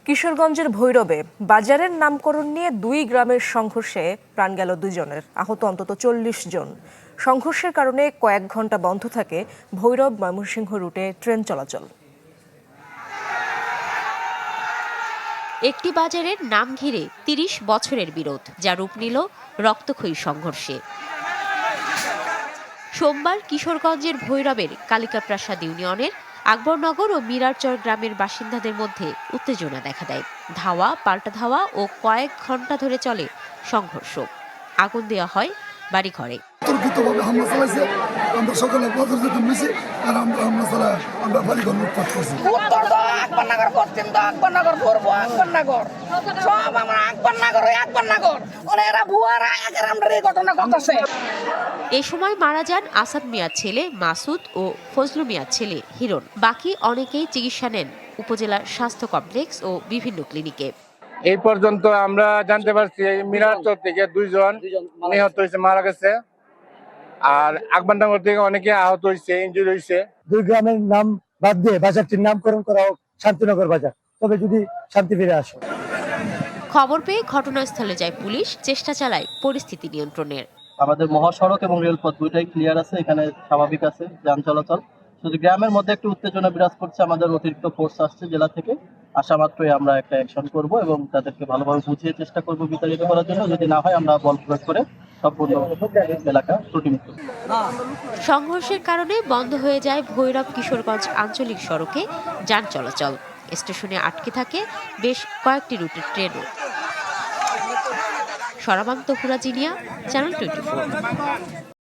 কিশোরগঞ্জের ভৈরবে বাজারের নামকরণ নিয়ে দুই গ্রামের সংঘর্ষে প্রাণ গেল দুজনের, আহত অন্তত 40 জন। সংঘর্ষের কারণে কয়েক ঘন্টা বন্ধ থাকে ভৈরব ময়মনসিংহ রুটে ট্রেন চলাচল। একটি বাজারের নাম ঘিরে ৩০ বছরের বিরোধ, যা রূপ নিল রক্তক্ষয়ী সংঘর্ষে। সোমবার কিশোরগঞ্জের ভৈরবের কালিকাপ্রাসাদ ইউনিয়নের আকবরনগর ও মিরারচর গ্রামের বাসিন্দাদের মধ্যে উত্তেজনা দেখা দেয়। ধাওয়া পাল্টা ধাওয়া ও কয়েক ঘন্টা ধরে চলে সংঘর্ষ। আগুন দেওয়া হয় বাড়িঘরে। তর্কিতভাবে হামলা চালাইছে। আমরা সকালে বাজার যেতে মিছি আর আমরা হামলা চালাই আমরা বাড়িঘর লুটপাট করছি। আকবরনগর পশ্চিম তো আকবরনগর পূর্ব আকবরনগর সব আমরা আকবরনগর ওরা ভুয়ারা একের আমরা এই ঘটনা ঘটছে। এ সময় মারা যান আসাদ মিয়ার ছেলে মাসুদ ও ফজলু মিয়ার ছেলে হিরণ। বাকি অনেকেই চিকিৎসা নেন উপজেলার স্বাস্থ্য কমপ্লেক্স ও বিভিন্ন ক্লিনিকে। এই পর্যন্ত আমরা জানতে পারছি মিরারচর থেকে দুইজন নিহত হয়েছে, মারা গেছে। আর আকবরনগর থেকে অনেকে আহত হয়েছে, ইনজুরি হয়েছে। দুই গ্রামের নাম বাদ দিয়ে বাজারটির নামকরণ করা হোক শান্তিনগর বাজার, তবে যদি শান্তি ফিরে আসে। খবর পেয়ে ঘটনাস্থলে যায় পুলিশ, চেষ্টা চালায় পরিস্থিতি নিয়ন্ত্রণের। আমাদের মহাসড়ক এবং রেলপথ দুইটাই ক্লিয়ার আছে, এখানে স্বাভাবিক আছে যান চলাচল। শুধু গ্রামের মধ্যে একটু উত্তেজনা বিরাজ করছে। আমাদের অতিরিক্ত ফোর্স আসছে জেলা থেকে, আসা মাত্রই আমরা একটা অ্যাকশন করব এবং তাদেরকে ভালোভাবে বুঝিয়ে চেষ্টা করব বিতাড়িত করার জন্য। যদি না হয় আমরা বল প্রয়োগ করে সম্পূর্ণ এলাকা ত্রুটিমুক্ত। সংঘর্ষের কারণে বন্ধ হয়ে যায় ভৈরব কিশোরগঞ্জ আঞ্চলিক সড়কে যান চলাচল। স্টেশনে আটকে থাকে বেশ কয়েকটি রুটের ট্রেনও। সরাবান্ত হুরাজিনিয়া, চ্যানেল 24।